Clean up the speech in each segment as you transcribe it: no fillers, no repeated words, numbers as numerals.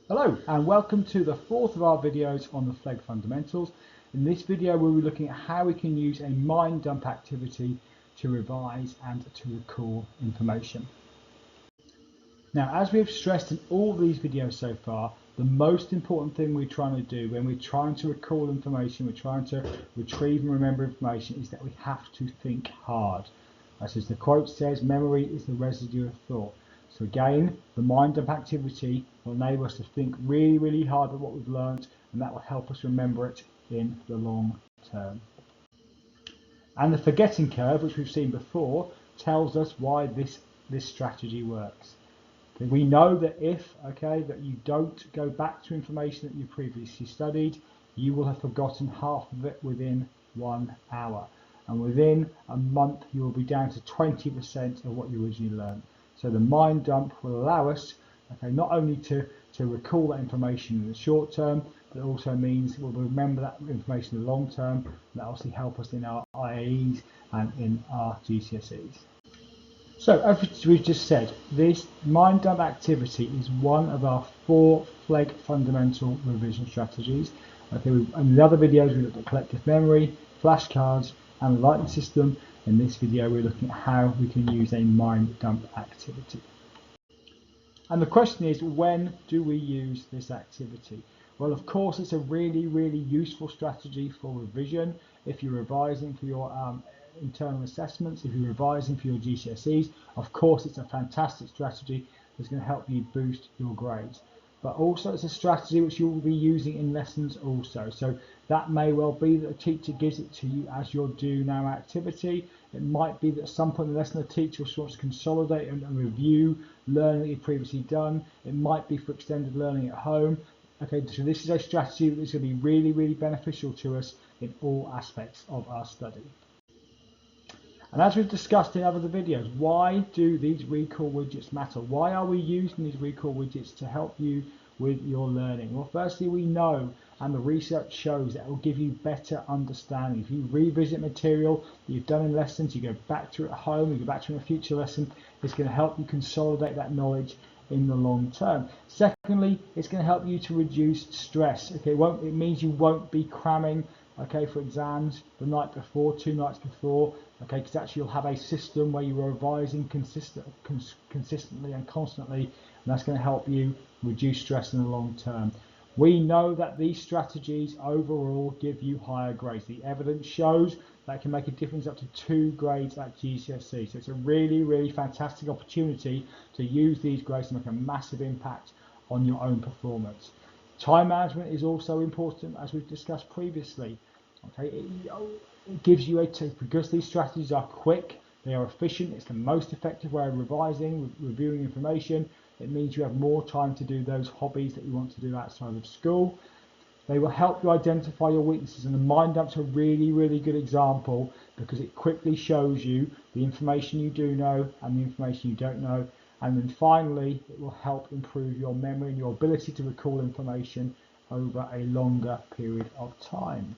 Hello and welcome to the fourth of our videos on the FLEG fundamentals. In this video we'll be looking at how we can use a mind dump activity to revise and to recall information. Now, as we've stressed in all these videos so far, the most important thing we're trying to do when we're trying to recall information, we're trying to retrieve and remember information, is that we have to think hard. As the quote says, memory is the residue of thought. So again, the mind dump activity will enable us to think really hard at what we've learned, and that will help us remember it in the long term. And the forgetting curve, which we've seen before, tells us why this strategy works. We know that that you don't go back to information that you previously studied, you will have forgotten half of it within 1 hour. And within a month, you will be down to 20% of what you originally learned. So the mind dump will allow us, not only to recall that information in the short term, but it also means we'll remember that information in the long term. And that obviously help us in our IAEs and in our GCSEs. So, as we've just said, this mind dump activity is one of our 4 FLEG fundamental revision strategies. In the other videos we looked at collective memory, flashcards, and the lighting system. In this video we're looking at how we can use a mind dump activity. And the question is, when do we use this activity? Well, of course, it's a really useful strategy for revision. If you're revising for your internal assessments, if you're revising for your GCSEs, of course it's a fantastic strategy that's going to help you boost your grades. But also it's a strategy which you will be using in lessons also. So that may well be that a teacher gives it to you as your do now activity. It might be that at some point in the lesson the teacher wants to consolidate and review learning that you've previously done. It might be for extended learning at home. So this is a strategy that is going to be really beneficial to us in all aspects of our study. And as we've discussed in other videos, why do these recall widgets matter? Why are we using these recall widgets to help you with your learning? Well, firstly, we know, and the research shows, that it will give you better understanding. If you revisit material that you've done in lessons, you go back to it at home, you go back to it in a future lesson, it's going to help you consolidate that knowledge in the long term. Secondly, it's going to help you to reduce stress. It means you won't be cramming for exams the night before, 2 nights before, because actually you'll have a system where you're revising consistently and constantly, and that's going to help you reduce stress in the long term. We know that these strategies overall give you higher grades. The evidence shows that can make a difference up to 2 grades at GCSE. So it's a really fantastic opportunity to use these grades to make a massive impact on your own performance. Time management is also important, as we've discussed previously. It gives you because these strategies are quick, they are efficient, it's the most effective way of revising, reviewing information. It means you have more time to do those hobbies that you want to do outside of school. They will help you identify your weaknesses, and the mind dump's a really good example because it quickly shows you the information you do know and the information you don't know. And then finally, it will help improve your memory and your ability to recall information over a longer period of time.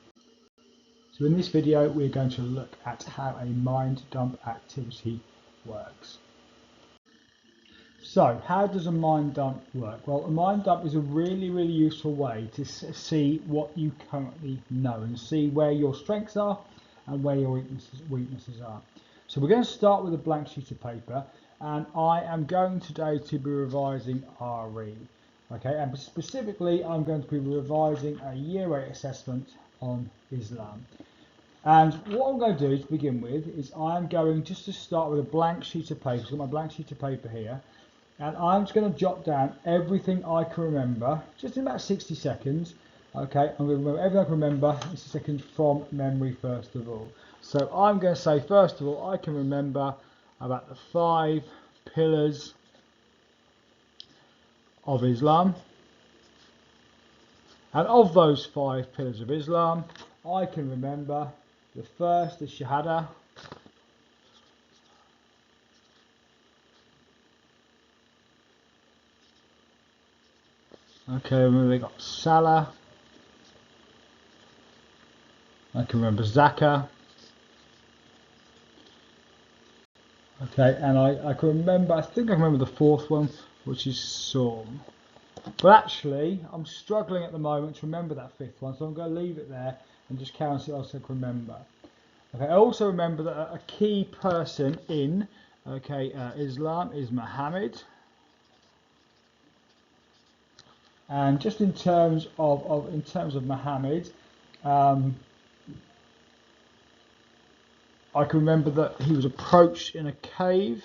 So in this video, we're going to look at how a mind dump activity works. So how does a mind dump work? Well, a mind dump is a really useful way to see what you currently know and see where your strengths are and where your weaknesses are. So we're going to start with a blank sheet of paper, and I am going today to be revising RE. And specifically I'm going to be revising a Year 8 assessment on Islam. And what I'm going to do to begin with is I'm going just to start with a blank sheet of paper. So I've got my blank sheet of paper here, and I'm just going to jot down everything I can remember, just in about 60 seconds. I'm going to remember everything I can remember in 60 seconds from memory first of all. So I'm going to say, first of all, I can remember about the 5 pillars of Islam. And of those 5 pillars of Islam, I can remember the first is Shahada. Remember they got Salah. I can remember Zakah. And I can remember, I think I remember the 4th one, which is Sawm. But actually, I'm struggling at the moment to remember that fifth one, so I'm going to leave it there and just carry on see what else I can remember. Okay, I also remember that a key person in Islam is Muhammad. And just in terms of Muhammad, I can remember that he was approached in a cave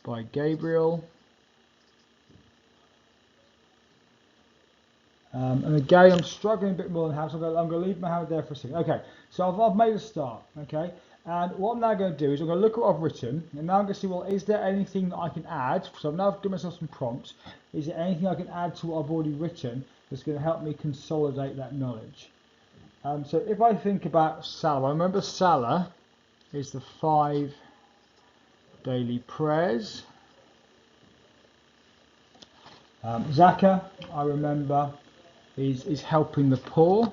by Gabriel. And again, I'm struggling a bit more than how, so I'm going to leave Muhammad there for a second. Okay, so I've made a start, okay? And what I'm now going to do is I'm going to look at what I've written, and now I'm going to see, well, is there anything that I can add? So I've now given myself some prompts. Is there anything I can add to what I've already written that's going to help me consolidate that knowledge? So if I think about Salah, I remember Salah is the 5 daily prayers. Zakah, I remember, is helping the poor.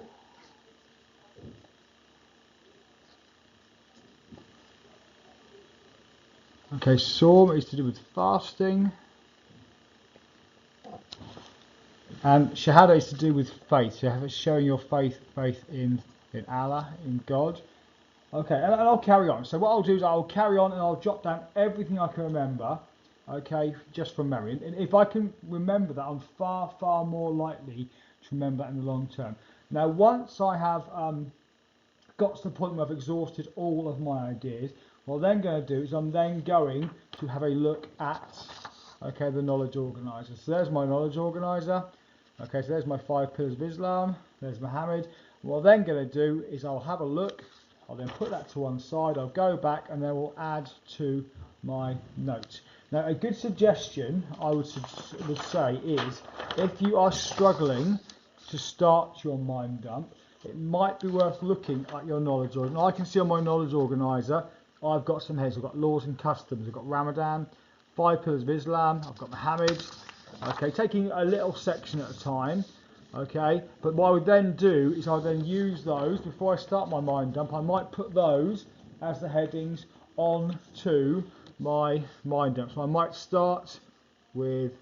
Okay, Sawm is to do with fasting. And Shahada is to do with faith, so showing your faith in Allah, in God. Okay, and I'll carry on. So what I'll do is I'll carry on and I'll jot down everything I can remember, okay, just from memory. And if I can remember that, I'm far more likely to remember that in the long term. Now, once I have got to the point where I've exhausted all of my ideas, what I'm then going to do is I'm then going to have a look at, okay, the knowledge organizer. So there's my knowledge organizer. Okay, so there's my 5 pillars of Islam. There's Muhammad. What I'm then going to do is I'll have a look. I'll then put that to one side. I'll go back and then we'll add to my notes. Now, a good suggestion I would say is if you are struggling to start your mind dump, it might be worth looking at your knowledge organizer. I can see on my knowledge organizer, I've got some heads. I've got laws and customs. I've got Ramadan, 5 pillars of Islam. I've got Muhammad. Okay, taking a little section at a time. Okay, but what I would then do is I would then use those before I start my mind dump. I might put those as the headings on to my mind dump. So I might start with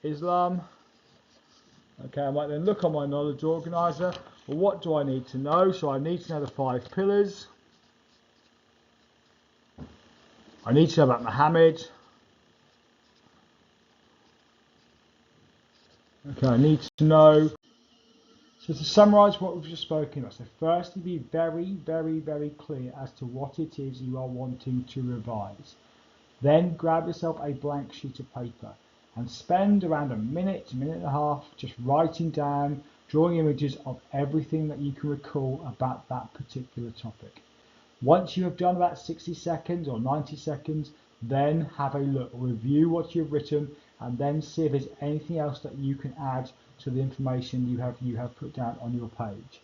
Islam. Okay, I might then look on my knowledge organizer. Well, what do I need to know? So I need to know the 5 pillars. I need to know about Muhammad. Okay, I need to know. So to summarise what we've just spoken about, so firstly be very clear as to what it is you are wanting to revise. Then grab yourself a blank sheet of paper and spend around a minute and a half just writing down, drawing images of everything that you can recall about that particular topic. Once you have done about 60 seconds or 90 seconds, then have a look, review what you've written, and then see if there's anything else that you can add to the information you have put down on your page.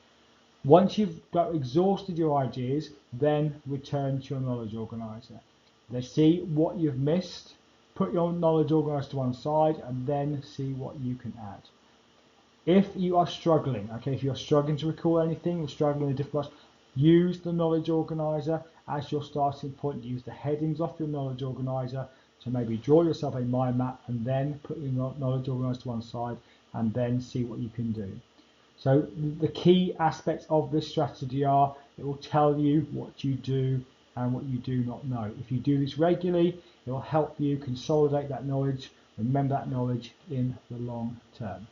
Once you've exhausted your ideas, then return to your knowledge organizer. Then see what you've missed, put your knowledge organizer to one side, and then see what you can add. If you are struggling, okay, if you're struggling to recall anything, or struggling with difficult, use the knowledge organizer as your starting point. Use the headings off your knowledge organizer to maybe draw yourself a mind map and then put your knowledge organizer to one side and then see what you can do. So the key aspects of this strategy are it will tell you what you do and what you do not know. If you do this regularly, it will help you consolidate that knowledge, remember that knowledge in the long term.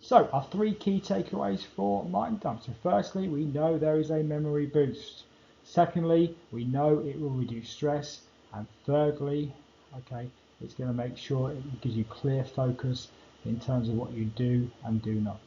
So our 3 key takeaways for mind dump. So firstly, we know there is a memory boost. Secondly, we know it will reduce stress. And thirdly, okay, it's going to make sure it gives you clear focus in terms of what you do and do not.